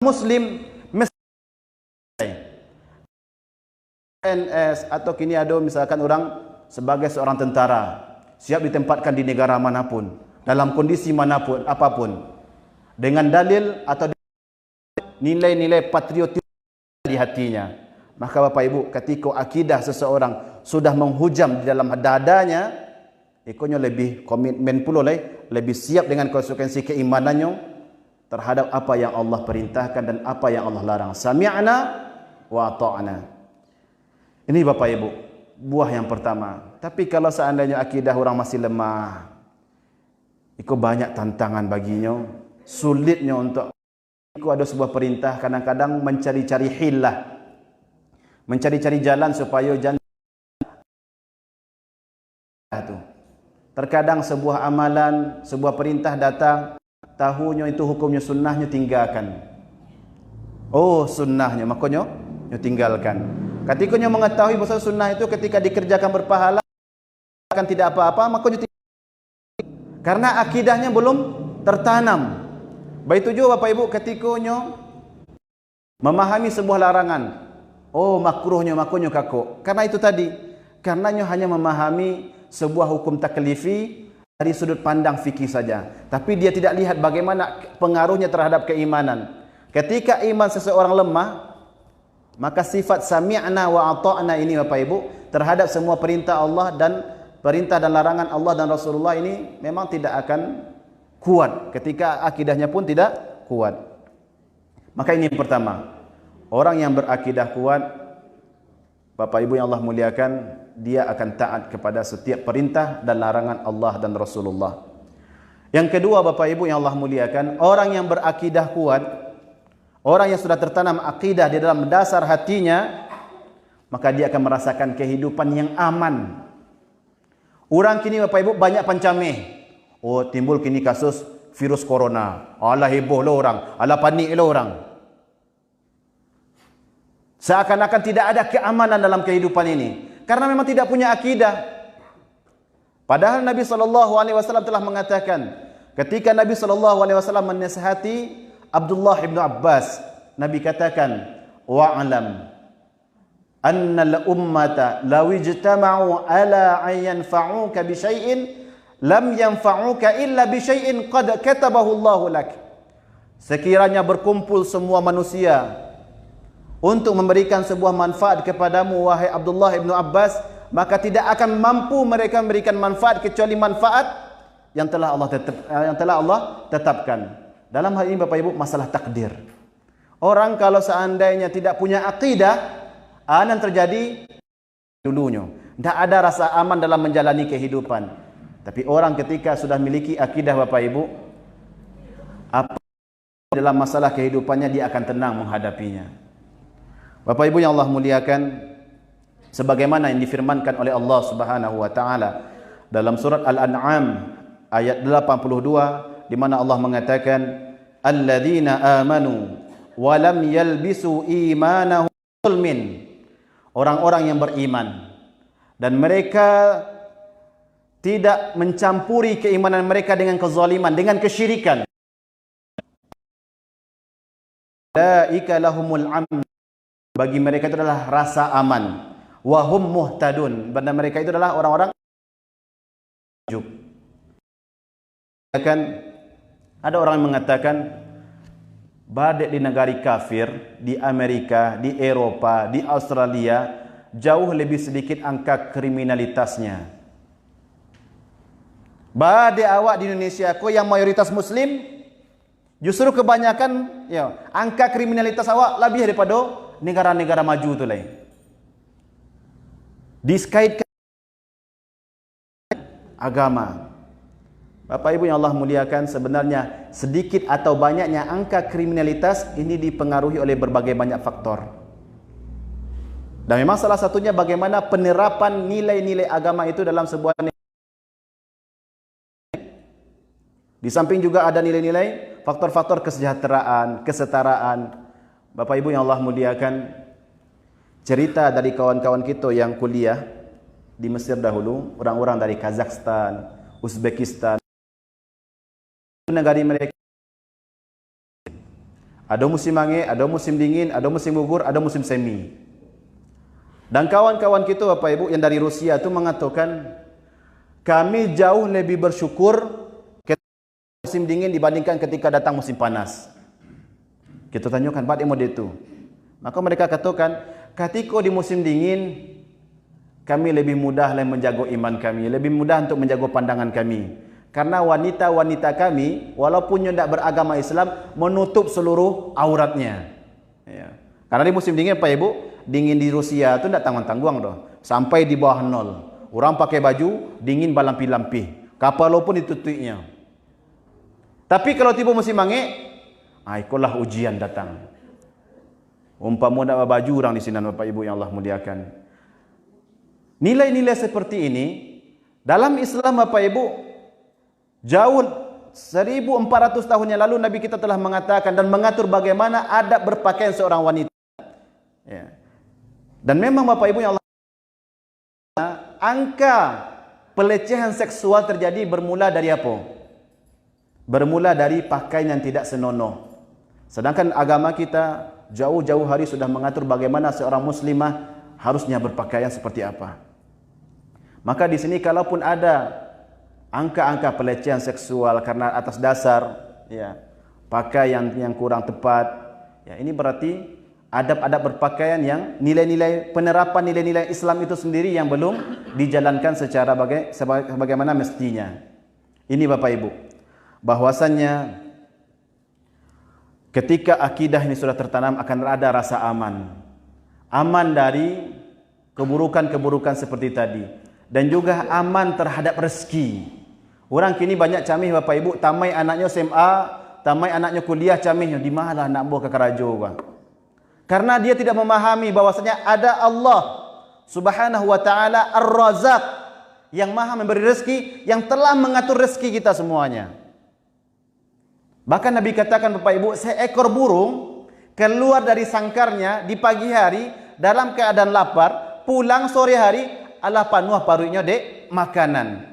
Muslim mesti PNS atau kini ada misalkan orang sebagai seorang tentara siap ditempatkan di negara manapun, dalam kondisi manapun, apapun, dengan dalil atau nilai-nilai patriotisme di hatinya. Maka Bapak Ibu, ketika akidah seseorang sudah menghujam di dalam dadanya, ikonyo lebih komitmen pula lebih siap dengan konsekuensi keimanannya terhadap apa yang Allah perintahkan dan apa yang Allah larang. Sami'na wa ta'na. Ini Bapak Ibu, buah yang pertama. Tapi kalau seandainya akidah orang masih lemah, itu banyak tantangan baginya, sulitnya untuk itu ada sebuah perintah kadang-kadang mencari-cari hilah, mencari-cari jalan supaya jangan itu. Terkadang sebuah amalan, sebuah perintah datang, tahunya itu hukumnya, sunnahnya tinggalkan. Oh, sunnahnya, makanya tinggalkan. Ketika mengetahui bahwa sunnah itu ketika dikerjakan berpahala akan tidak apa-apa, makanya karena akidahnya belum tertanam. Baik itu juga Bapak Ibu, ketika memahami sebuah larangan, oh makruhnya, makanya kako. Karena itu tadi, karenanya hanya memahami sebuah hukum taklifi dari sudut pandang fikih saja, tapi dia tidak lihat bagaimana pengaruhnya terhadap keimanan. Ketika iman seseorang lemah, maka sifat sami'na wa ata'na ini Bapak Ibu terhadap semua perintah Allah dan perintah dan larangan Allah dan Rasulullah ini memang tidak akan kuat ketika akidahnya pun tidak kuat. Maka ini yang pertama, orang yang berakidah kuat, Bapak Ibu yang Allah muliakan, dia akan taat kepada setiap perintah dan larangan Allah dan Rasulullah. Yang kedua Bapak Ibu yang Allah muliakan, orang yang berakidah kuat, orang yang sudah tertanam akidah di dalam dasar hatinya, maka dia akan merasakan kehidupan yang aman. Orang kini Bapak Ibu banyak pancameh. Oh, timbul kini kasus virus corona. Alah heboh lah orang, alah panik lah orang. Seakan-akan tidak ada keamanan dalam kehidupan ini karena memang tidak punya akidah. Padahal Nabi SAW telah mengatakan, ketika Nabi SAW menasihati Abdullah bin Abbas, Nabi katakan, wa'alam annal ummata law ijtama'u ala an yanfa'uka bi syai'in lam yanfa'uka illa bi syai'in qad katabahu Allahu lak. Sekiranya berkumpul semua manusia untuk memberikan sebuah manfaat kepadamu wahai Abdullah bin Abbas, maka tidak akan mampu mereka memberikan manfaat kecuali manfaat yang telah Allah tetapkan. Dalam hal ini Bapak Ibu masalah takdir. Orang kalau seandainya tidak punya akidah, yang terjadi dulunya tidak ada rasa aman dalam menjalani kehidupan. Tapi orang ketika sudah memiliki akidah Bapak Ibu, apa dalam masalah kehidupannya dia akan tenang menghadapinya. Bapak Ibu yang Allah muliakan, sebagaimana yang difirmankan oleh Allah Subhanahu wa taala dalam surat Al-An'am ayat 82, di mana Allah mengatakan, alladzina amanu wa lam yalbisu imanahum zulmin. Orang-orang yang beriman dan mereka tidak mencampuri keimanan mereka dengan kezaliman, dengan kesyirikan. Ulaika lahumul amn. Bagi mereka itu adalah rasa aman. Wa hum muhtadun. Dan mereka itu adalah orang-orang wajib. Ada orang yang mengatakan badai di negara kafir, di Amerika, di Eropa, di Australia, jauh lebih sedikit angka kriminalitasnya. Badai awak di Indonesia ko yang mayoritas muslim, justru kebanyakan angka kriminalitas awak lebih daripada negara-negara maju tu lain. Diskaitkan agama. Bapak Ibu yang Allah muliakan, sebenarnya sedikit atau banyaknya angka kriminalitas ini dipengaruhi oleh berbagai banyak faktor. Dan memang salah satunya bagaimana penerapan nilai-nilai agama itu dalam sebuah negara. Di samping juga ada nilai-nilai faktor-faktor kesejahteraan, kesetaraan. Bapak Ibu yang Allah muliakan, cerita dari kawan-kawan kita yang kuliah di Mesir dahulu, orang-orang dari Kazakhstan, Uzbekistan, negara mereka Ada musim angin, ada musim dingin, ada musim gugur, ada musim semi. Dan kawan-kawan kita Bapak Ibu yang dari Rusia itu mengatakan, kami jauh lebih bersyukur ketika musim dingin dibandingkan ketika datang musim panas. Kita tanyakan, Pak Demo itu. Maka mereka katakan, ketika di musim dingin, kami lebih mudah menjaga iman kami, lebih mudah untuk menjaga pandangan kami. Karena wanita-wanita kami, walaupun tidak beragama Islam, menutup seluruh auratnya. Ya. Karena di musim dingin, Pak Ibu, dingin di Rusia itu tidak tanggung-tanggung doh. Sampai di bawah 0. Orang pakai baju, dingin balampi-lampi. Kapal pun ditutupnya. Tapi kalau tiba musim angin, itulah ujian datang. Umpama tidak baju orang di sini, Bapak Ibu yang Allah muliakan. Nilai-nilai seperti ini, dalam Islam Bapak Ibu, jauh 1400 tahun yang lalu Nabi kita telah mengatakan dan mengatur bagaimana adab berpakaian seorang wanita. Ya. Dan memang Bapak Ibu yang Allah, angka pelecehan seksual terjadi bermula dari apa? Bermula dari pakaian yang tidak senonoh. Sedangkan agama kita jauh-jauh hari sudah mengatur bagaimana seorang muslimah harusnya berpakaian seperti apa. Maka di sini kalaupun ada angka-angka pelecehan seksual karena atas dasar ya pakaian yang kurang tepat, ya ini berarti adab-adab berpakaian yang nilai-nilai penerapan nilai-nilai Islam itu sendiri yang belum dijalankan secara bagaimana mestinya. Ini Bapak Ibu, bahwasannya ketika akidah ini sudah tertanam akan ada rasa aman. Aman dari keburukan-keburukan seperti tadi. Dan juga aman terhadap rezeki. Orang kini banyak camih Bapak Ibu, tamai anaknya SMA, tamai anaknya kuliah camih, di mana nak buah ke kerajo bang. Karena dia tidak memahami bahwasanya ada Allah Subhanahu wa taala Ar-Razzaq yang Maha memberi rezeki, yang telah mengatur rezeki kita semuanya. Bahkan Nabi katakan Bapak Ibu, seekor burung keluar dari sangkarnya di pagi hari dalam keadaan lapar, pulang sore hari ala panuh paruhnya dek makanan.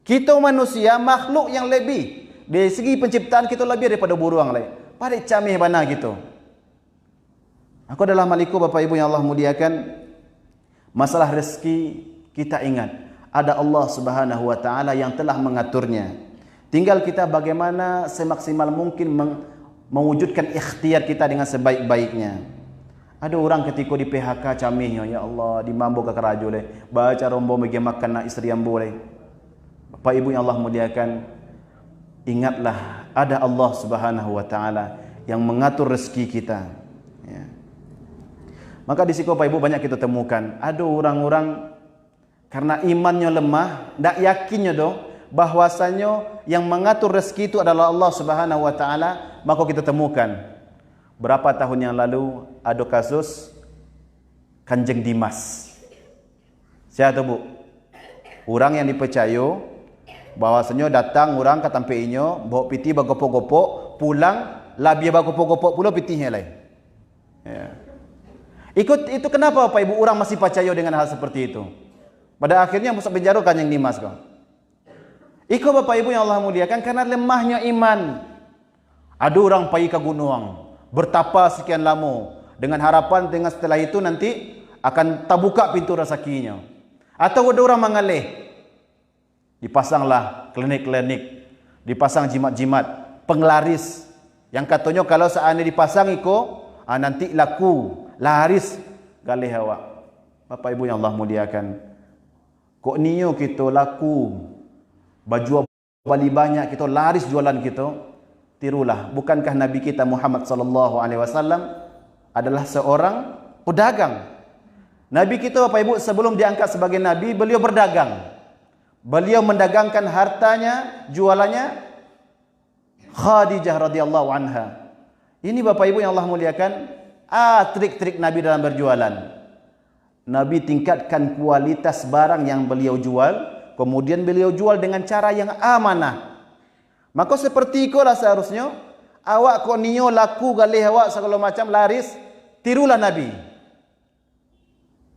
Kita manusia makhluk yang lebih dari segi penciptaan kita lebih daripada burung lain. Pada camih bana gitu. Aku adalah maliku Bapak Ibu yang Allah muliakan. Masalah rezeki kita ingat ada Allah Subhanahu wa taala yang telah mengaturnya. Tinggal kita bagaimana semaksimal mungkin mewujudkan ikhtiar kita dengan sebaik-baiknya. Ada orang ketika di PHK camihnya, ya Allah, di mambo ke kerajo le, baca rombo bagi makan nak istri yang boleh. Bapak Ibu yang Allah muliakan, ingatlah ada Allah Subhanahu wa taala yang mengatur rezeki kita. Ya. Maka di situ Bapak Ibu banyak kita temukan, ada orang-orang karena imannya lemah, tak yakinnya dong bahwasanya yang mengatur rezeki itu adalah Allah Subhanahu wa taala, maka kita temukan berapa tahun yang lalu ada kasus Kanjeng Dimas. Saya tahu Bu, orang yang dipercaya bahwasanya datang orang ke tampainya, bawa piti bagopo-gopo, pulang labia bagopo-gopo pula pitihnya lain. Ya. Itu kenapa Bapak Ibu orang masih percaya dengan hal seperti itu? Pada akhirnya masuk penjara Kanjeng Dimas kau. Ikut Bapak Ibu yang Allah muliakan karena lemahnya iman. Ada orang pergi ke gunung, bertapa sekian lama dengan harapan dengan setelah itu nanti akan terbuka pintu rezekinya. Atau ada orang mengalih, dipasanglah klinik-klinik, dipasang jimat-jimat, penglaris yang katanya kalau seandainya dipasang nanti laku, laris galih awak. Bapak Ibu yang Allah muliakan, kok niyo kita laku, baju bali banyak kita laris jualan kita. Tirulah, bukankah Nabi kita Muhammad sallallahu alaihi wasallam adalah seorang pedagang? Nabi kita Bapak Ibu sebelum diangkat sebagai nabi, beliau berdagang. Beliau mendagangkan hartanya, jualannya Khadijah radhiyallahu anha. Ini Bapak Ibu yang Allah muliakan, trik-trik Nabi dalam berjualan. Nabi tingkatkan kualitas barang yang beliau jual, kemudian beliau jual dengan cara yang amanah. Maka seperti itulah seharusnya awak kok niyo laku galih awak segala macam laris, tirulah Nabi.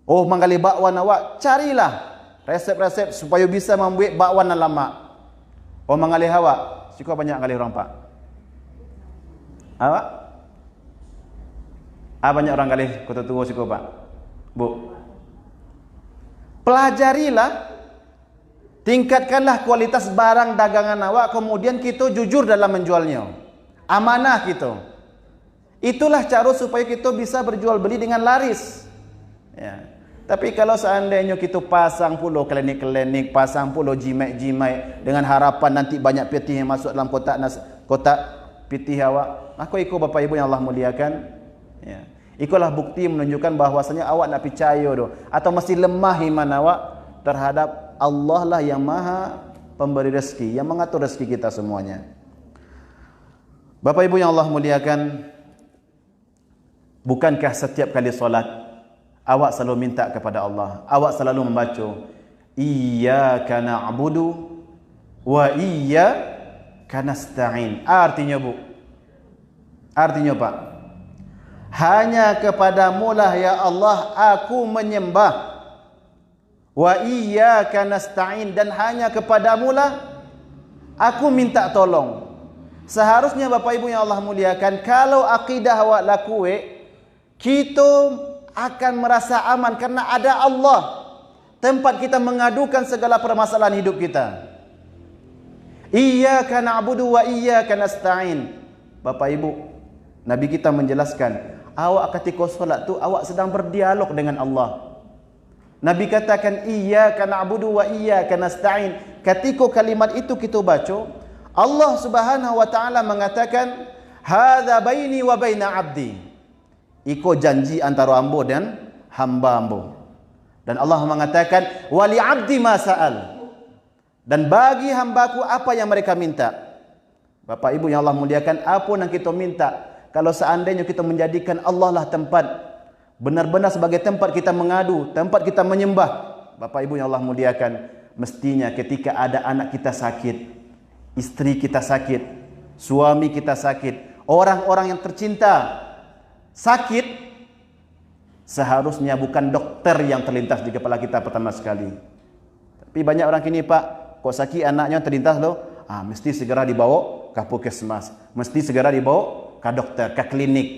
Oh, manggali bakwan awak, carilah resep-resep supaya bisa membuat bakwan lama. Oh, manggali awak, siko banyak kali orang Pak. Awak? Banyak orang kali kota tunggu siko Pak. Bu. Pelajarilah, tingkatkanlah kualitas barang dagangan awak, kemudian kita jujur dalam menjualnya. Amanah kita. Itulah cara supaya kita bisa berjual beli dengan laris. Ya. Tapi kalau seandainya kita pasang pula klinik-klinik, pasang pula jimat-jimat dengan harapan nanti banyak pitih yang masuk dalam kotak pitih awak, aku ikut Bapak Ibu yang Allah muliakan. Ya. Itulah bukti menunjukkan bahwasanya awak nak percaya doh atau masih lemah iman awak terhadap Allah lah yang maha pemberi rezeki, yang mengatur rezeki kita semuanya. Bapak Ibu yang Allah muliakan, bukankah setiap kali solat awak selalu minta kepada Allah, awak selalu membaca iyyaka na'budu wa iyyaka nasta'in. Artinya Bu, artinya Pak, hanya kepadamu lah ya Allah aku menyembah, wa iyyaka nasta'in, dan hanya kepadamu lah aku minta tolong. Seharusnya Bapak Ibu yang Allah muliakan, kalau akidah awak lakue, kita akan merasa aman karena ada Allah, tempat kita mengadukan segala permasalahan hidup kita. Iyyaka na'budu wa iyyaka nasta'in. Bapak Ibu, Nabi kita menjelaskan, awak ketika solat tu awak sedang berdialog dengan Allah. Nabi katakan iyyaka na'budu wa iyyaka nasta'in. Ketika kalimat itu kita baca, Allah Subhanahu wa taala mengatakan hadza baini wa baina 'abdi. Iko janji antara ambo dan hamba ambo. Dan Allah mengatakan wali 'abdi ma sa'al. Dan bagi hambaku apa yang mereka minta. Bapak Ibu yang Allah muliakan, apa yang kita minta? Kalau seandainya kita menjadikan Allah lah tempat, benar-benar sebagai tempat kita mengadu, tempat kita menyembah, Bapak Ibu yang Allah muliakan, mestinya ketika ada anak kita sakit, istri kita sakit, suami kita sakit, orang-orang yang tercinta sakit, seharusnya bukan dokter yang terlintas di kepala kita pertama sekali. Tapi banyak orang kini Pak, kok sakit anaknya terlintas loh, mesti segera dibawa ke puskesmas, mesti segera dibawa ke dokter, ke klinik.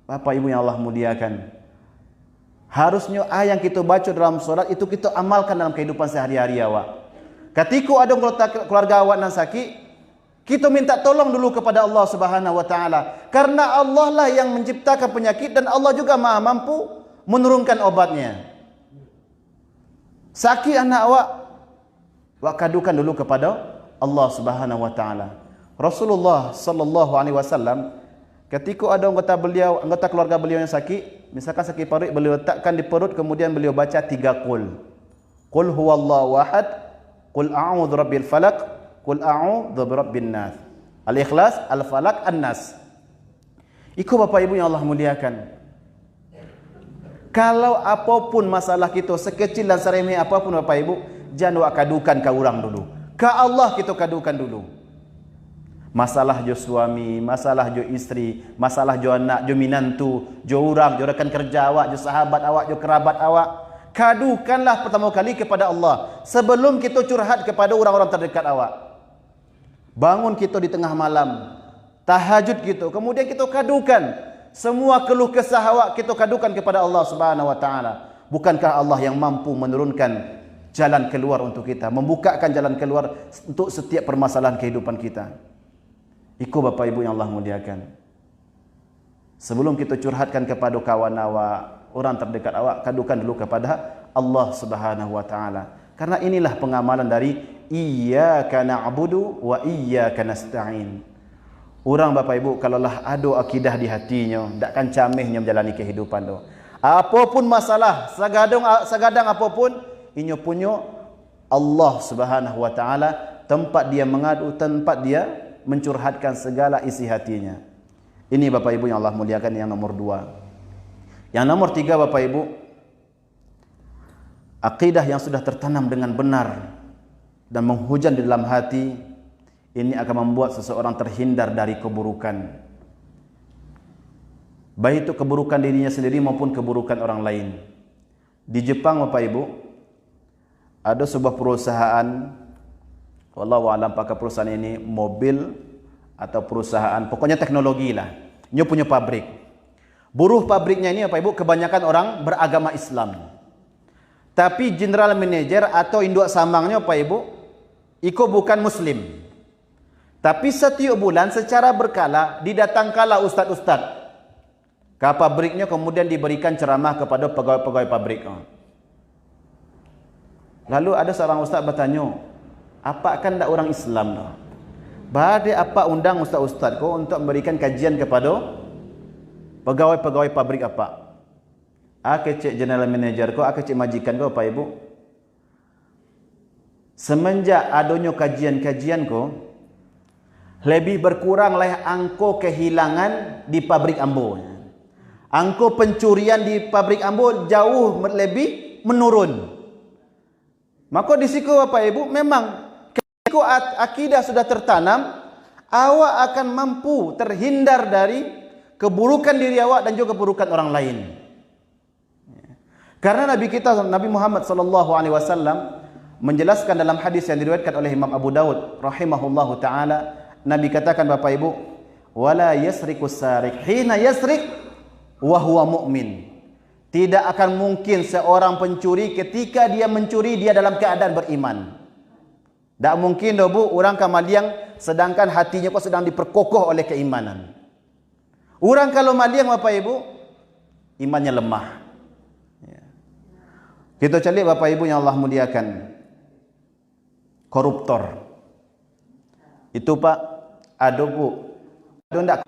Bapak Ibu yang Allah muliakan, harusnya yang kita baca dalam solat itu kita amalkan dalam kehidupan sehari-hari awak. Ketika ada keluarga awak yang sakit, kita minta tolong dulu kepada Allah Subhanahu wa taala, karena Allah lah yang menciptakan penyakit dan Allah juga Maha mampu menurunkan obatnya. Sakit anak awak, kadukan dulu kepada Allah Subhanahu wa taala. Rasulullah sallallahu alaihi wasallam ketika ada anggota keluarga beliau yang sakit, misalkan sakit perut, beliau letakkan di perut, kemudian beliau baca 3 qul. Qul huwallahu ahad, qul a'udzu birabbil falaq, qul a'udzu birabbin nas. Al-Ikhlas, Al-Falaq, An-Nas. Iku Bapak Ibu yang Allah muliakan. Kalau apapun masalah kita, sekecil dan seremeh apapun Bapak Ibu, jangan kadukan ke orang dulu. Ke Allah kita kadukan dulu. Masalah jo suami, masalah jo istri, masalah jo anak, jo minantu, jo orang, jo rekan kerja awak, jo sahabat awak, jo kerabat awak, kadukanlah pertama kali kepada Allah sebelum kita curhat kepada orang-orang terdekat awak. Bangun kita di tengah malam, tahajud kita, kemudian kita kadukan semua keluh kesah awak, kita kadukan kepada Allah Subhanahu wa taala. Bukankah Allah yang mampu menurunkan jalan keluar untuk kita, membukakan jalan keluar untuk setiap permasalahan kehidupan kita? Iku Bapak Ibu yang Allah muliakan. Sebelum kita curhatkan kepada kawan awak, orang terdekat awak, kadukan dulu kepada Allah Subhanahu wa taala. Karena inilah pengamalan dari iyyaka na'budu wa iyyaka nasta'in. Orang Bapak Ibu kalaulah ada akidah di hatinya, takkan camehnya menjalani kehidupan tu. Apapun masalah, sagadang apapun, inyo punya Allah Subhanahu wa taala tempat dia mengadu, tempat dia mencurhatkan segala isi hatinya. Ini Bapak Ibu yang Allah muliakan yang nomor 2. Yang nomor 3 Bapak Ibu, akidah yang sudah tertanam dengan benar dan menghujan di dalam hati, ini akan membuat seseorang terhindar dari keburukan. Baik itu keburukan dirinya sendiri maupun keburukan orang lain. Di Jepang Bapak Ibu, ada sebuah perusahaan, wallahu a'lam apakah perusahaan ini mobil atau perusahaan, pokoknya teknologi lah. Nyo punya pabrik. Buruh pabriknya ini Bapak Ibu kebanyakan orang beragama Islam. Tapi general manager atau induk samangnya Bapak Ibu iko bukan muslim. Tapi setiap bulan secara berkala didatangkanlah ustaz-ustaz ke pabriknya, kemudian diberikan ceramah kepada pegawai-pegawai pabrik. Lalu ada seorang ustaz bertanya, apa kan tak orang Islam dah? Bahade apa undang ustaz-ustaz ko untuk memberikan kajian kepada pegawai-pegawai pabrik apa? Cek general manager ko, cek majikan ko Bapak Ibu. Semenjak adanya kajian-kajian ko, lebih berkuranglah angka kehilangan di pabrik Ambo. Angka pencurian di pabrik Ambo jauh lebih menurun. Maka di situ Bapak Ibu memang ketika akidah sudah tertanam, awak akan mampu terhindar dari keburukan diri awak dan juga keburukan orang lain. Karena Nabi kita Nabi Muhammad sallallahu alaihi wasallam menjelaskan dalam hadis yang diriwayatkan oleh Imam Abu Daud rahimahullahu taala, Nabi katakan Bapak Ibu, wala yasrikus sariq hina yasriq wa huwa mu'min. Tidak akan mungkin seorang pencuri ketika dia mencuri dia dalam keadaan beriman. Tak mungkin dah Bu orang kamaliang sedangkan hatinya kok sedang diperkokoh oleh keimanan. Orang kalau maliang Bapak Ibu imannya lemah. Kita cari Bapak Ibu yang Allah muliakan, koruptor itu Pak ada Bu, ada enggak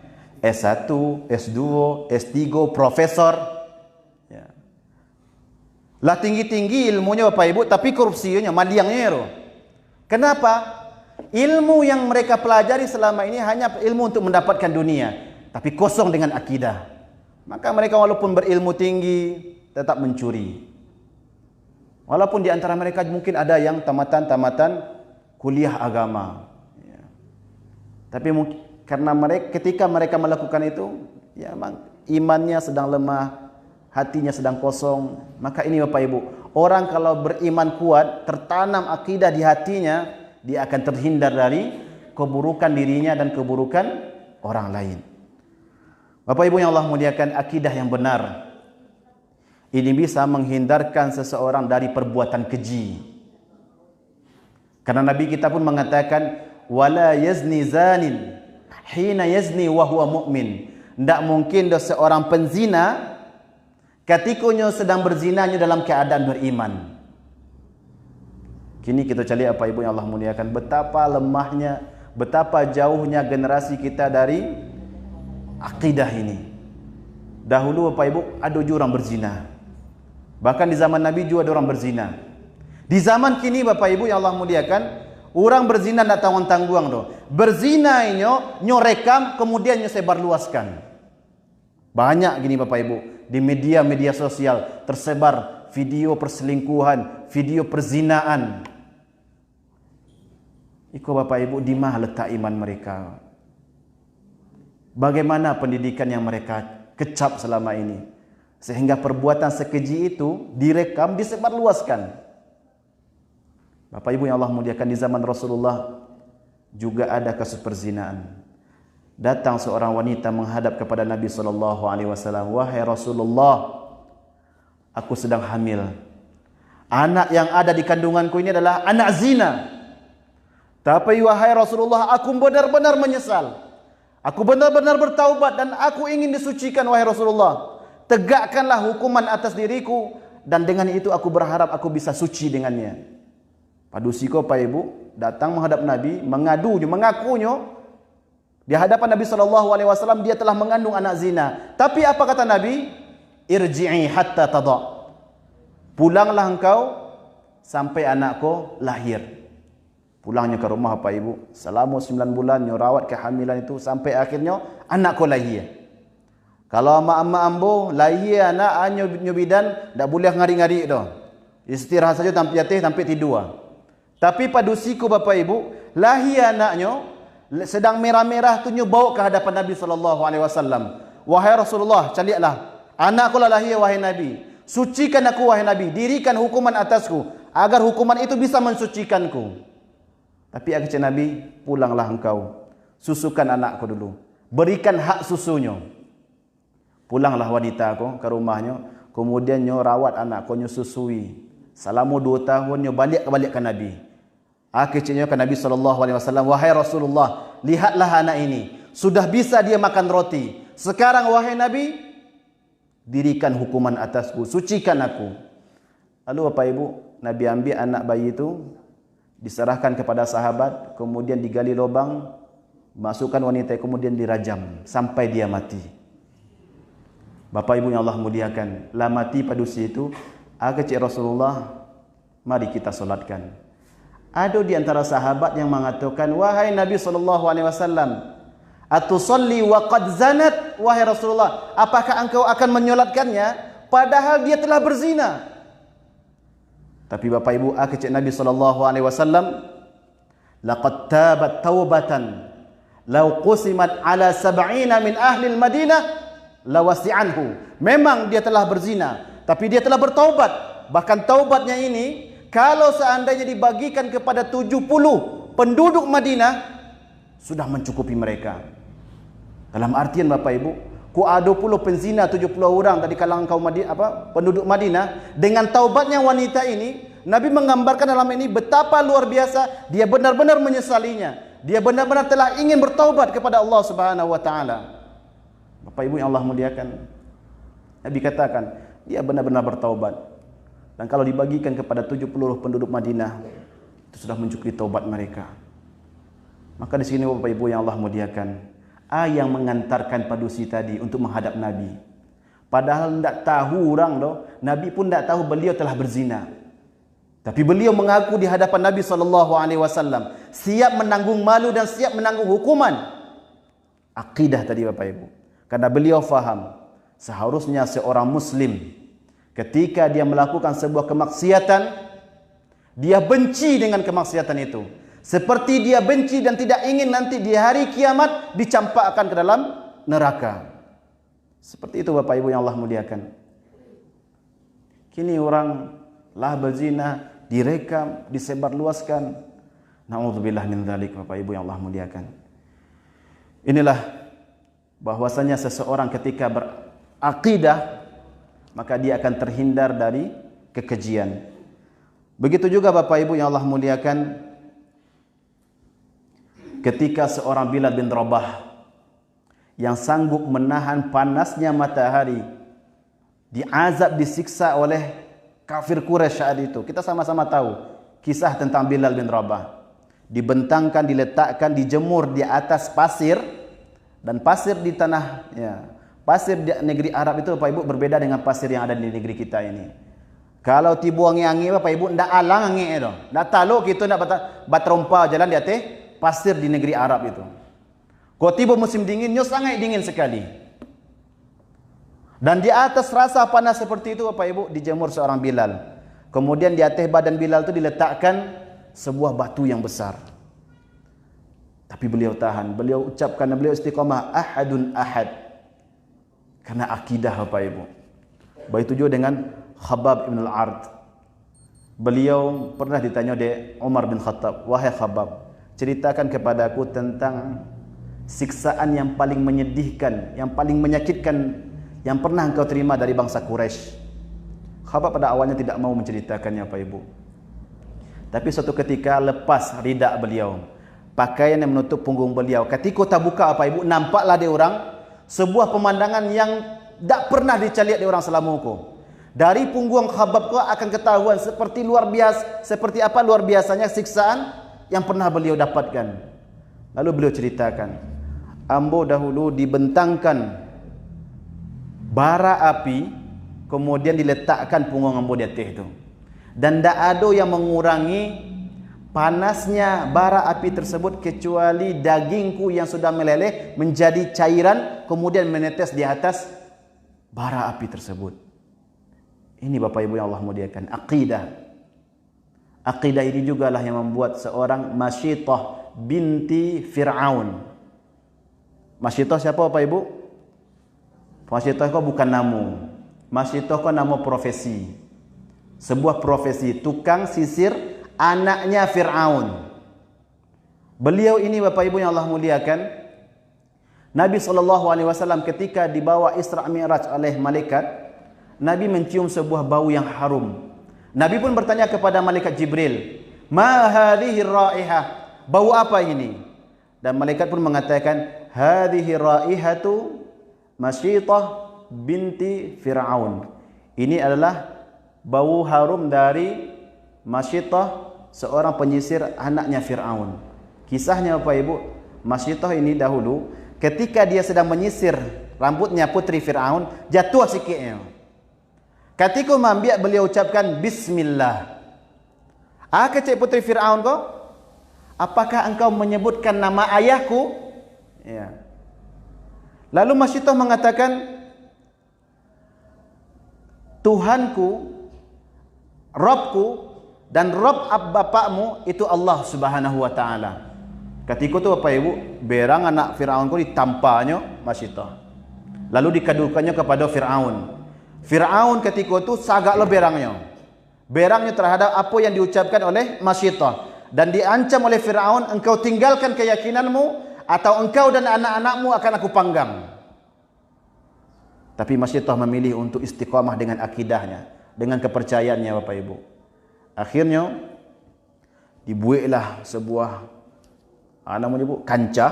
S1, S2, S3, profesor ya. Lah tinggi-tinggi ilmunya Bapak Ibu, tapi korupsinya, maliangnya. Kenapa? Ilmu yang mereka pelajari selama ini hanya ilmu untuk mendapatkan dunia, tapi kosong dengan akidah. Maka mereka walaupun berilmu tinggi, tetap mencuri. Walaupun di antara mereka mungkin ada yang tamatan kuliah agama ya. Tapi mungkin karena ketika mereka melakukan itu, ya memang imannya sedang lemah, hatinya sedang kosong. Maka ini Bapak Ibu, orang kalau beriman kuat, tertanam akidah di hatinya, dia akan terhindar dari keburukan dirinya dan keburukan orang lain. Bapak Ibu yang Allah muliakan, akidah yang benar ini bisa menghindarkan seseorang dari perbuatan keji. Karena Nabi kita pun mengatakan, wala yazni zanin hina yazni wa huwa mu'min. Tidak mungkin dah seorang penzina ketikanya sedang berzinanya dalam keadaan beriman. Kini kita cari apa Ibu yang Allah muliakan, betapa lemahnya, betapa jauhnya generasi kita dari akidah ini. Dahulu Bapak Ibu ada orang berzina. Bahkan di zaman Nabi juga ada orang berzina. Di zaman kini Bapak Ibu yang Allah muliakan, orang berzina tidak tanggung-tanggung doh. Berzina nyo rekam kemudian nyo sebarluaskan. Banyak gini Bapak Ibu di media sosial tersebar video perselingkuhan, video perzinaan. Iko Bapak Ibu, di mana letak iman mereka? Bagaimana pendidikan yang mereka kecap selama ini? Sehingga perbuatan sekeji itu direkam, disebarluaskan. Bapak Ibu yang Allah muliakan, di zaman Rasulullah juga ada kasus perzinaan. Datang seorang wanita menghadap kepada Nabi SAW. Wahai Rasulullah, aku sedang hamil. Anak yang ada di kandunganku ini adalah anak zina. Tapi wahai Rasulullah, aku benar-benar menyesal. Aku benar-benar bertaubat dan aku ingin disucikan wahai Rasulullah. Tegakkanlah hukuman atas diriku dan dengan itu aku berharap aku bisa suci dengannya. Padusiko Pak Ibu datang menghadap Nabi, mengakunya di hadapan Nabi SAW dia telah mengandung anak zina. Tapi apa kata Nabi? Irji'i hatta tada. Pulanglah engkau sampai anakku lahir. Pulangnya ke rumah Pak Ibu, selama 9 bulan rawat kehamilan itu sampai akhirnya anakku lahir. Kalau emak-emak ambo lahir anak anyo bidan tak boleh ngari-ngari dah. Istirahat saja sampai jatuh sampai tidur. Tapi pada usiku Bapak Ibu, lahir anaknya sedang merah-merah tu nyo bawa ke hadapan Nabi SAW. Wahai Rasulullah, caliaklah. Anakku lah lahir wahai Nabi. Sucikan aku wahai Nabi, dirikan hukuman atasku agar hukuman itu bisa mensucikanku. Tapi kata Nabi, pulanglah engkau. susukan anakku dulu. Berikan hak susunya. Pulanglah wanita aku ke rumahnya, kemudian nyo rawat anakku, nyo susui. Selama 2 tahun nyo balik ke Nabi. Akhirnya ke Nabi SAW, wahai Rasulullah, lihatlah anak ini, sudah bisa dia makan roti. Sekarang wahai Nabi, dirikan hukuman atasku, sucikan aku. Lalu Bapak Ibu, Nabi ambil anak bayi itu, diserahkan kepada sahabat, kemudian digali lubang, masukkan wanita, kemudian dirajam sampai dia mati. Bapak Ibu yang Allah muliakan, lah mati pada usia itu, kecil Rasulullah, mari kita solatkan. Ada di antara sahabat yang mengatakan, wahai Nabi SAW, atusalli wa qad zanat, wahai Rasulullah, apakah engkau akan menyolatkannya padahal dia telah berzina? Tapi Bapak Ibu, kecil Nabi SAW, laqad tabat taubatan law qusimat ala 70 min ahli al-Madinah lawasi'anhu. Memang dia telah berzina, tapi dia telah bertaubat. Bahkan taubatnya ini, kalau seandainya dibagikan kepada 70 penduduk Madinah, sudah mencukupi mereka. Dalam artian Bapak Ibu, ku ada puluh penzina 70 orang tadi kalangan kaum penduduk Madinah, dengan taubatnya wanita ini, Nabi menggambarkan dalam ini betapa luar biasa dia benar-benar menyesalinya. Dia benar-benar telah ingin bertaubat kepada Allah Subhanahu wa taala. Bapak Ibu yang Allah muliakan, Nabi katakan dia benar-benar bertaubat. Dan kalau dibagikan kepada 70 penduduk Madinah, itu sudah mencukupi taubat mereka. Maka di sini Bapak Ibu yang Allah muliakan, yang mengantarkan padusi tadi untuk menghadap Nabi. Padahal tidak tahu orang doh, Nabi pun tidak tahu beliau telah berzina. Tapi beliau mengaku di hadapan Nabi SAW, siap menanggung malu dan siap menanggung hukuman. Akidah tadi Bapak Ibu. Karena beliau faham, seharusnya seorang Muslim, ketika dia melakukan sebuah kemaksiatan, dia benci dengan kemaksiatan itu. Seperti dia benci dan tidak ingin nanti di hari kiamat dicampakkan ke dalam neraka. Seperti itu Bapak Ibu yang Allah muliakan. Kini orang lah berzina, direkam, disebarluaskan. Na'udzubillah min dzalik Bapak Ibu yang Allah muliakan. Inilah bahwasanya seseorang ketika berakidah, maka dia akan terhindar dari kekejian. Begitu juga Bapak Ibu yang Allah muliakan, ketika seorang Bilal bin Rabah yang sanggup menahan panasnya matahari, diazab, disiksa oleh kafir Quraisy saat itu. Kita sama-sama tahu kisah tentang Bilal bin Rabah. Dibentangkan, diletakkan, dijemur di atas pasir, dan pasir di tanah, pasir di negeri Arab itu Bapak Ibu berbeda dengan pasir yang ada di negeri kita ini. Kalau tibu angin-angin Bapak Ibu ndak alang angin itu. Ndak taluk kita ndak batrompa jalan di atas pasir di negeri Arab itu. Kalau tiba musim dingin, sangat dingin sekali. Dan di atas rasa panas seperti itu Bapak Ibu dijemur seorang Bilal. Kemudian di atas badan Bilal itu diletakkan sebuah batu yang besar. Tapi beliau tahan, beliau ucapkan, beliau istiqamah, ahadun ahad. Karena akidah Bapak Ibu. Begitu juga dengan Khabbab ibn al-Ard. Beliau pernah ditanya oleh Umar bin Khattab, wahai Khabbab, ceritakan kepadaku tentang siksaan yang paling menyedihkan, yang paling menyakitkan yang pernah engkau terima dari bangsa Quraisy. Khabbab pada awalnya tidak mau menceritakannya Bapak Ibu. Tapi suatu ketika lepas ridak beliau, pakaian yang menutup punggung beliau. Ketika tak buka Bapak Ibu, nampaklah dia orang sebuah pemandangan yang tak pernah dicaliat dia orang selama itu. Dari punggung Khabbab kau akan ketahuan seperti luar biasa, seperti apa luar biasanya siksaan yang pernah beliau dapatkan. Lalu beliau ceritakan, ambo dahulu dibentangkan bara api, kemudian diletakkan punggung ambo di atas itu. Dan tak ada yang mengurangi panasnya bara api tersebut kecuali dagingku yang sudah meleleh menjadi cairan, kemudian menetes di atas bara api tersebut. Ini Bapak Ibu yang Allah muliakan, akidah. Akidah ini jugalah yang membuat seorang Masyitah binti Fir'aun. Masyitah siapa Bapak Ibu? Masyitah kau bukan nama. Masyitah kau nama profesi. Sebuah profesi, tukang sisir anaknya Fir'aun. Beliau ini Bapak Ibu yang Allah muliakan, Nabi SAW ketika dibawa Isra Mi'raj oleh malaikat, Nabi mencium sebuah bau yang harum. Nabi pun bertanya kepada malaikat Jibril, "Ma hadhihi raihah?" Bau apa ini? Dan malaikat pun mengatakan, "Hadhihi raihatu Masyitah binti Fir'aun." Ini adalah bau harum dari Masyitah, seorang penyisir anaknya Fir'aun. Kisahnya Bapak Ibu, Masyitah ini dahulu ketika dia sedang menyisir rambutnya putri Fir'aun, jatuh sikitnya. Ketika membiak beliau ucapkan Bismillah. Kecik putri Fir'aun kau, apakah engkau menyebutkan nama ayahku? Ya. Lalu Masyitah mengatakan, Tuhanku, Rabbku, dan Rabb bapakmu itu Allah Subhanahu wa ta'ala. Ketika itu Bapak Ibu, berang anak Fir'aun ku ditampaknya Masyitah. Lalu dikadukannya kepada Fir'aun. Fir'aun ketika itu sagak lo berangnya. Berangnya terhadap apa yang diucapkan oleh Masyitah. Dan diancam oleh Fir'aun, engkau tinggalkan keyakinanmu atau engkau dan anak-anakmu akan aku panggang. Tapi Masyitah memilih untuk istiqamah dengan akidahnya, dengan kepercayaannya Bapak Ibu. Akhirnya dibuatlah sebuah kancah,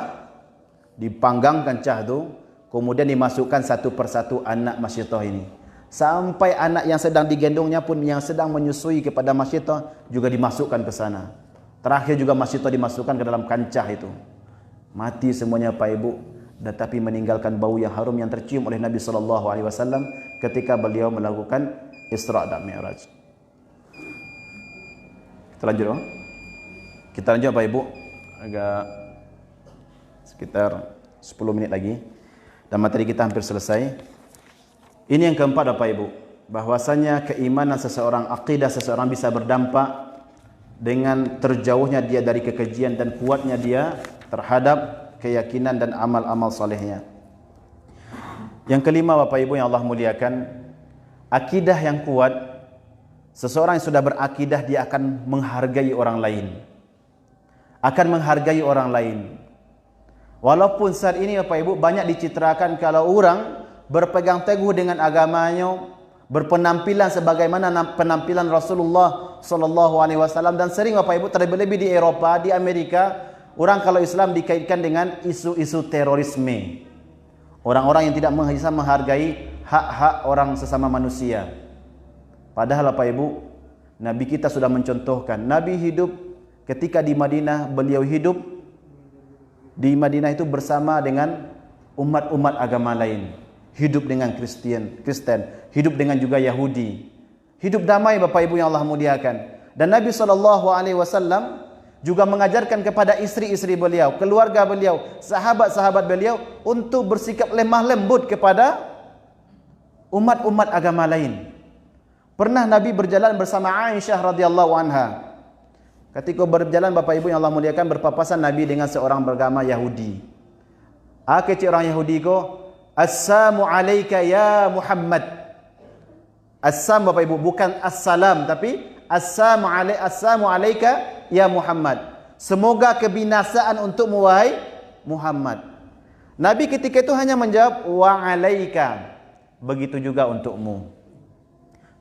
dipanggang kancah itu, kemudian dimasukkan satu persatu anak Masyitah ini. Sampai anak yang sedang digendongnya pun, yang sedang menyusui kepada Masyitah, juga dimasukkan ke sana. Terakhir juga Masyitah dimasukkan ke dalam kancah itu. Mati semuanya Bapak Ibu, tetapi meninggalkan bau yang harum yang tercium oleh Nabi SAW ketika beliau melakukan Isra dan Mi'raj. Kita lanjut Bapak Ibu, agak sekitar 10 menit lagi dan materi kita hampir selesai. Ini yang keempat Bapak Ibu, bahwasanya keimanan seseorang, akidah seseorang bisa berdampak dengan terjauhnya dia dari kekejian dan kuatnya dia terhadap keyakinan dan amal-amal salehnya. Yang kelima Bapak Ibu yang Allah muliakan, akidah yang kuat, seseorang yang sudah berakidah dia akan menghargai orang lain. Akan menghargai orang lain. Walaupun saat ini Bapak Ibu banyak dicitrakan kalau orang berpegang teguh dengan agamanya, berpenampilan sebagaimana penampilan Rasulullah SAW, dan sering Bapak Ibu terlebih-lebih di Eropa, di Amerika, orang kalau Islam dikaitkan dengan isu-isu terorisme. Orang-orang yang tidak bisa menghargai hak-hak orang sesama manusia. Padahal Bapak Ibu, Nabi kita sudah mencontohkan. Nabi hidup ketika di Madinah, beliau hidup di Madinah itu bersama dengan umat-umat agama lain. Hidup dengan Kristen, hidup dengan juga Yahudi. Hidup damai Bapak Ibu yang Allah muliakan. Dan Nabi SAW juga mengajarkan kepada istri-istri beliau, keluarga beliau, sahabat-sahabat beliau untuk bersikap lemah lembut kepada umat-umat agama lain. Pernah Nabi berjalan bersama Aisyah radhiyallahu anha. Ketika berjalan Bapak Ibu yang Allah muliakan, berpapasan Nabi dengan seorang beragama Yahudi. Kecik orang Yahudi ko, "Assalamu alayka ya Muhammad." Assam Bapak Ibu, bukan assalam, tapi assalamu alayka ya Muhammad. Semoga kebinasaan untukmu wahai Muhammad. Nabi ketika itu hanya menjawab wa alaika. Begitu juga untukmu.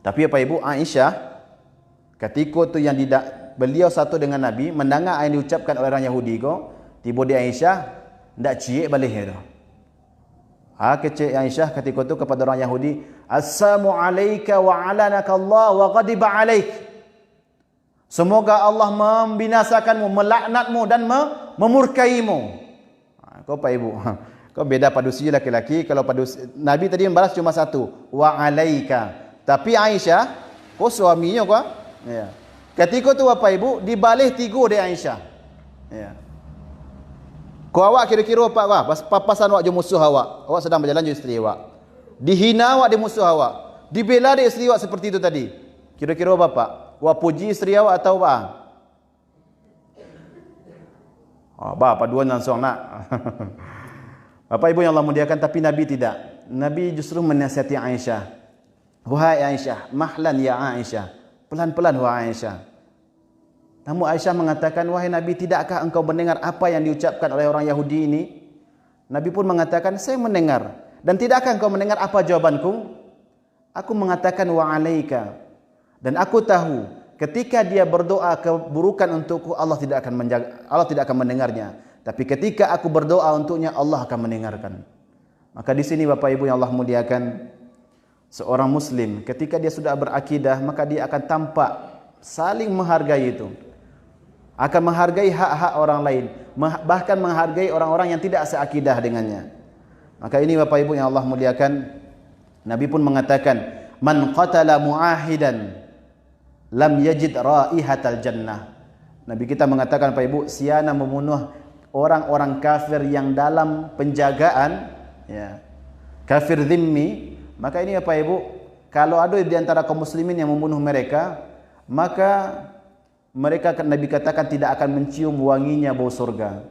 Tapi Bapak Ibu, Aisyah ketika itu yang beliau satu dengan Nabi, mendengar yang diucapkan oleh orang Yahudi ko, tiba di Aisyah ndak ciek balik itu. Kecik Aisyah ketika itu kepada orang Yahudi, "Assalamu alayka wa alanaka Allah wa ghadiba alaik." Semoga Allah membinasakanmu, melaknatmu dan memurkaimu. Kau Pak Ibu, kau beda padusi laki-laki. Kalau padusi Nabi tadi membalas cuma satu, wa alaika. Tapi Aisyah, kau suaminya kau, ya. Ketika itu Bapak Ibu dibalik tiga dari Aisyah. Ya. Kau awak kira-kira apa? Papasan awak je musuh awak. Awak sedang berjalan je isteri awak. Dihina awak di musuh awak. Dibela di isteri awak seperti itu tadi. Kira-kira Bapak, awak puji isteri awak atau apa? Bapak dua langsung nak. Bapak Ibu yang Allah muliakan, tapi Nabi tidak. Nabi justru menasihati Aisyah. Wahai Aisyah, mahlan ya Aisyah. Pelan-pelan wahai Aisyah. Namun Aisyah mengatakan, wahai Nabi, tidakkah engkau mendengar apa yang diucapkan oleh orang Yahudi ini? Nabi pun mengatakan, saya mendengar. Dan tidakkah engkau mendengar apa jawabanku? Aku mengatakan, wa alaika. Dan aku tahu, ketika dia berdoa keburukan untukku, Allah tidak akan mendengarnya. Tapi ketika aku berdoa untuknya, Allah akan mendengarkan. Maka di sini Bapak Ibu yang Allah muliakan, seorang Muslim ketika dia sudah berakidah, maka dia akan tampak saling menghargai itu. Akan menghargai hak-hak orang lain, bahkan menghargai orang-orang yang tidak seakidah dengannya. Maka ini Bapak Ibu yang Allah muliakan, Nabi pun mengatakan, man qatala muahidan lam yajid raihatal jannah. Nabi kita mengatakan Bapak Ibu, siapa membunuh orang-orang kafir yang dalam penjagaan, ya, kafir zimmi, maka ini Bapak Ibu, kalau ada di antara kaum muslimin yang membunuh mereka, maka mereka, Nabi katakan, tidak akan mencium wanginya bau surga.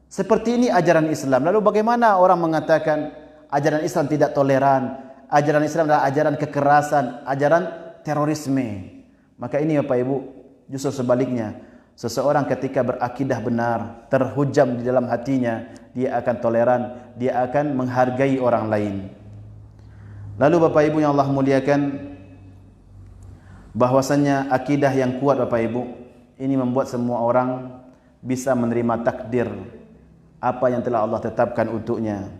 Seperti ini ajaran Islam. Lalu bagaimana orang mengatakan ajaran Islam tidak toleran, ajaran Islam adalah ajaran kekerasan, ajaran terorisme? Maka ini Bapak Ibu, justru sebaliknya. Seseorang ketika berakidah benar, terhujam di dalam hatinya, dia akan toleran, dia akan menghargai orang lain. Lalu Bapak Ibu yang Allah muliakan, bahwasanya akidah yang kuat Bapak Ibu, ini membuat semua orang bisa menerima takdir apa yang telah Allah tetapkan untuknya.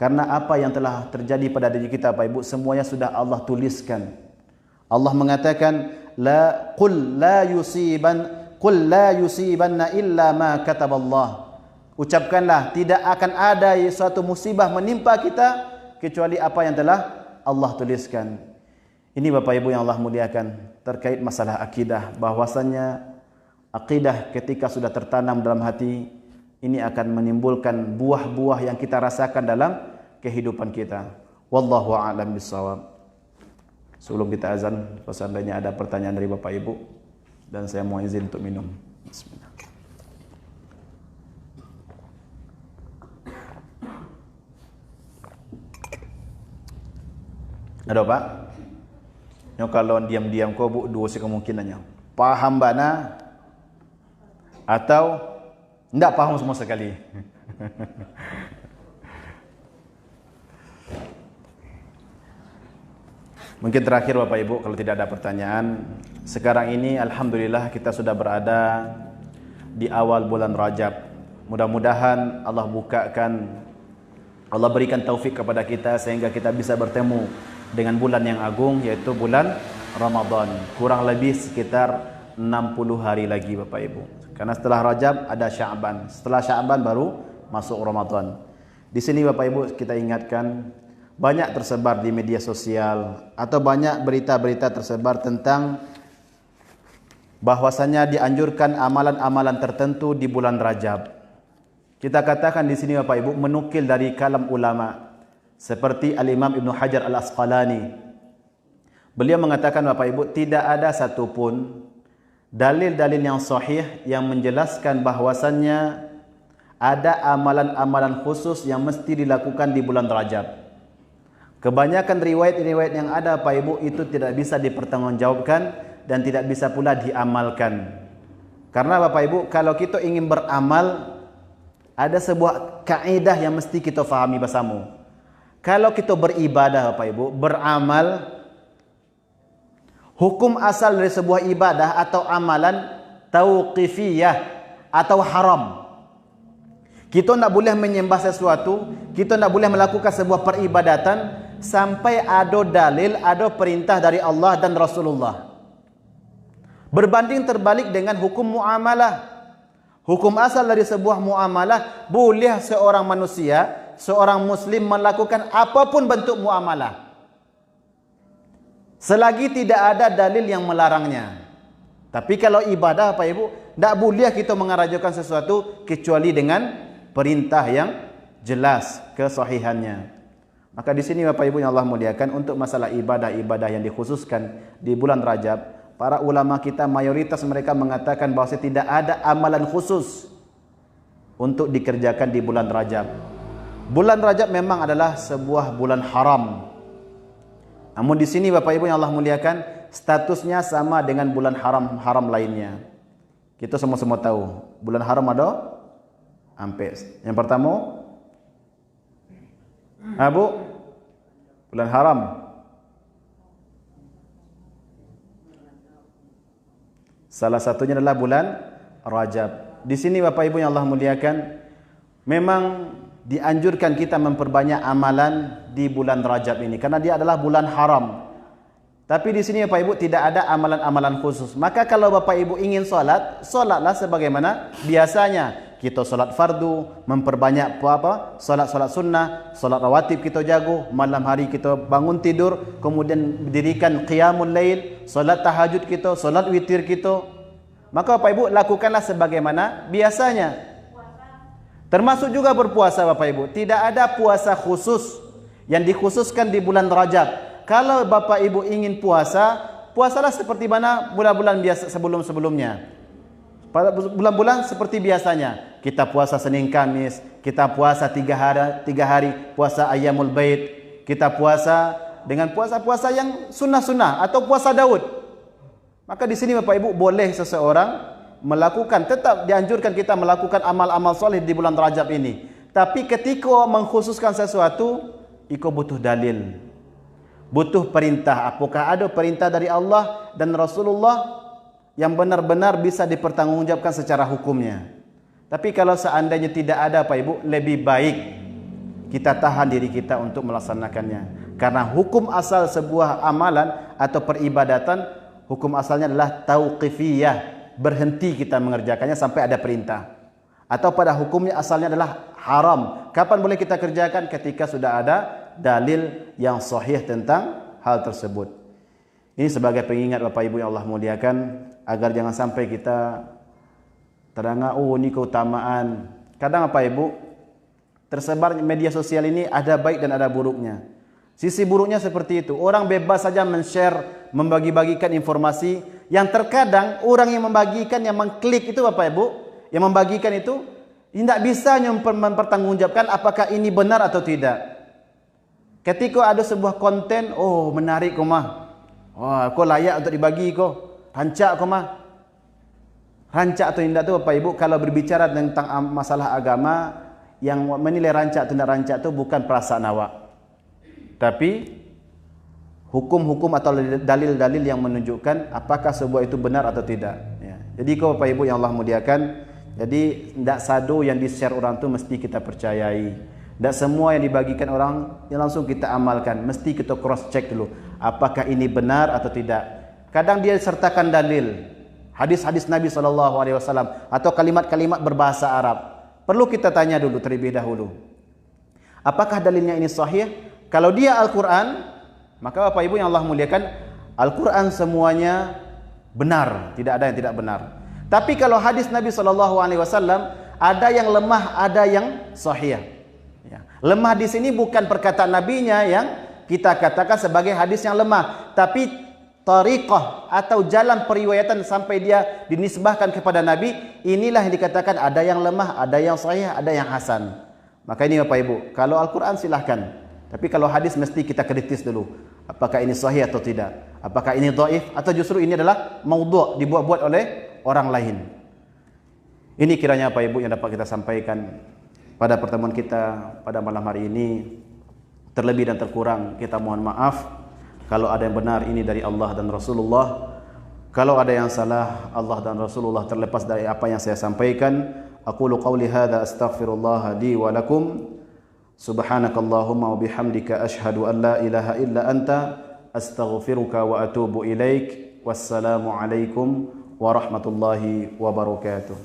Karena apa yang telah terjadi pada diri kita Bapak Ibu, semuanya sudah Allah tuliskan. Allah mengatakan, qul la yusibanna illa ma kataballah. Ucapkanlah, tidak akan ada suatu musibah menimpa kita kecuali apa yang telah Allah tuliskan. Ini Bapak Ibu yang Allah muliakan, terkait masalah akidah, bahwasannya akidah ketika sudah tertanam dalam hati, ini akan menimbulkan buah-buah yang kita rasakan dalam kehidupan kita. Wallahu a'lam bishawab. Sebelum kita azan, seandainya ada pertanyaan dari Bapak Ibu, dan saya mau izin untuk minum. Bismillah. Ada Pak? Yang kalau diam-diam kau bu, dua kemungkinannya. Paham bana atau tidak paham sama sekali. Mungkin terakhir Bapak Ibu, kalau tidak ada pertanyaan, sekarang ini alhamdulillah kita sudah berada di awal bulan Rajab. Mudah-mudahan Allah bukakan, Allah berikan taufik kepada kita sehingga kita bisa bertemu dengan bulan yang agung, yaitu bulan Ramadan. Kurang lebih sekitar 60 hari lagi Bapak Ibu. Karena setelah Rajab ada Sya'ban. Setelah Sya'ban baru masuk Ramadan. Di sini Bapak Ibu kita ingatkan, banyak tersebar di media sosial atau banyak berita-berita tersebar tentang bahwasanya dianjurkan amalan-amalan tertentu di bulan Rajab. Kita katakan di sini Bapak Ibu, menukil dari kalam ulama seperti Al-Imam Ibn Hajar Al-Asqalani. Beliau mengatakan Bapak Ibu, tidak ada satupun dalil-dalil yang sahih yang menjelaskan bahwasannya ada amalan-amalan khusus yang mesti dilakukan di bulan Rajab. Kebanyakan riwayat-riwayat yang ada Bapak Ibu itu tidak bisa dipertanggungjawabkan dan tidak bisa pula diamalkan. Karena Bapak Ibu, kalau kita ingin beramal, ada sebuah kaidah yang mesti kita fahami bersama. Kalau kita beribadah Bapak Ibu, beramal, hukum asal dari sebuah ibadah atau amalan tauqifiyah atau haram. Kita tidak boleh menyembah sesuatu, kita tidak boleh melakukan sebuah peribadatan sampai ada dalil, ada perintah dari Allah dan Rasulullah. Berbanding terbalik dengan hukum muamalah. Hukum asal dari sebuah muamalah, boleh seorang manusia, seorang muslim melakukan apapun bentuk muamalah selagi tidak ada dalil yang melarangnya. Tapi kalau ibadah Pak Ibu, tidak boleh kita mengarajakan sesuatu kecuali dengan perintah yang jelas kesahihannya. Maka di sini Bapak Ibu yang Allah muliakan, untuk masalah ibadah-ibadah yang dikhususkan di bulan Rajab, para ulama kita mayoritas mereka mengatakan bahawa tidak ada amalan khusus untuk dikerjakan di bulan Rajab. Bulan Rajab memang adalah sebuah bulan haram. Namun di sini Bapak Ibu yang Allah muliakan, statusnya sama dengan bulan haram-haram lainnya. Kita semua-semua tahu bulan haram ada ampe. Yang pertama Abu bulan haram. Salah satunya adalah bulan Rajab. Di sini Bapak Ibu yang Allah muliakan, memang dianjurkan kita memperbanyak amalan di bulan Rajab ini karena dia adalah bulan haram. Tapi di sini Bapak Ibu tidak ada amalan-amalan khusus. Maka kalau Bapak Ibu ingin solat, solatlah sebagaimana biasanya. Kita solat fardu, memperbanyak solat-solat sunnah, solat rawatib kita jago, malam hari kita bangun tidur, kemudian dirikan qiyamul lail, solat tahajud kita, solat witir kita. Maka Bapak Ibu lakukanlah sebagaimana biasanya. Termasuk juga berpuasa Bapak Ibu. Tidak ada puasa khusus yang dikhususkan di bulan Rajab. Kalau Bapak Ibu ingin puasa, puasalah seperti mana bulan-bulan biasa sebelum-sebelumnya. Pada bulan-bulan seperti biasanya. Kita puasa Senin Kamis, kita puasa 3 hari puasa Ayyamul Bait, kita puasa dengan puasa-puasa yang sunnah-sunnah atau puasa Daud. Maka di sini Bapak Ibu boleh seseorang melakukan, tetap dianjurkan kita melakukan amal-amal soleh di bulan Rajab ini. Tapi ketika mengkhususkan sesuatu, iko butuh dalil, butuh perintah. Apakah ada perintah dari Allah dan Rasulullah yang benar-benar bisa dipertanggungjawabkan secara hukumnya? Tapi kalau seandainya tidak ada Pak Ibu, lebih baik kita tahan diri kita untuk melaksanakannya. Karena hukum asal sebuah amalan atau peribadatan, hukum asalnya adalah tauqifiyah, berhenti kita mengerjakannya sampai ada perintah. Atau pada hukumnya asalnya adalah haram. Kapan boleh kita kerjakan? Ketika sudah ada dalil yang sahih tentang hal tersebut. Ini sebagai pengingat Bapak Ibu yang Allah muliakan, agar jangan sampai kita terangah, oh ini keutamaan. Kadang Bapak Ibu, tersebar media sosial ini ada baik dan ada buruknya. Sisi buruknya seperti itu, orang bebas saja men-share, membagi-bagikan informasi, yang terkadang orang yang membagikan, yang mengklik itu Bapak Ibu, yang membagikan itu tidak bisa mempertanggungjawabkan apakah ini benar atau tidak. Ketika ada sebuah konten, oh menarik kau mah, wah kau layak untuk dibagi kau, rancak kau mah. Rancak atau tidak itu Bapak Ibu, kalau berbicara tentang masalah agama, yang menilai rancak atau tidak rancak itu bukan perasaan awak, tapi hukum-hukum atau dalil-dalil yang menunjukkan apakah sebuah itu benar atau tidak. Ya. Jadi kalau Bapak Ibu yang Allah muliakan, jadi tidak sadu yang di-share orang itu mesti kita percayai. Tidak semua yang dibagikan orang yang langsung kita amalkan. Mesti kita cross check dulu, apakah ini benar atau tidak. Kadang dia sertakan dalil, hadis-hadis Nabi SAW atau kalimat-kalimat berbahasa Arab. Perlu kita tanya dulu terlebih dahulu, apakah dalilnya ini sahih? Kalau dia Al-Quran, maka Bapak Ibu yang Allah muliakan, Al-Quran semuanya benar, tidak ada yang tidak benar. Tapi kalau hadis Nabi SAW, ada yang lemah, ada yang sahih. Ya. Lemah di sini bukan perkataan Nabinya yang kita katakan sebagai hadis yang lemah, tapi tariqah atau jalan periwayatan sampai dia dinisbahkan kepada Nabi, inilah yang dikatakan ada yang lemah, ada yang sahih, ada yang hasan. Maka ini Bapak Ibu, kalau Al-Quran silahkan, tapi kalau hadis mesti kita kritis dulu, apakah ini sahih atau tidak, apakah ini dhaif atau justru ini adalah maudhu', dibuat-buat oleh orang lain. Ini kiranya Bapak Ibu yang dapat kita sampaikan pada pertemuan kita pada malam hari ini. Terlebih dan terkurang kita mohon maaf. Kalau ada yang benar, ini dari Allah dan Rasulullah. Kalau ada yang salah, Allah dan Rasulullah terlepas dari apa yang saya sampaikan. Aqulu qawli hadza astaghfirullah li wa lakum. Subhanakallahumma wa bihamdika ashhadu an la ilaha illa anta astaghfiruka wa atubu ilaik. Wassalamu alaikum warahmatullahi wabarakatuh.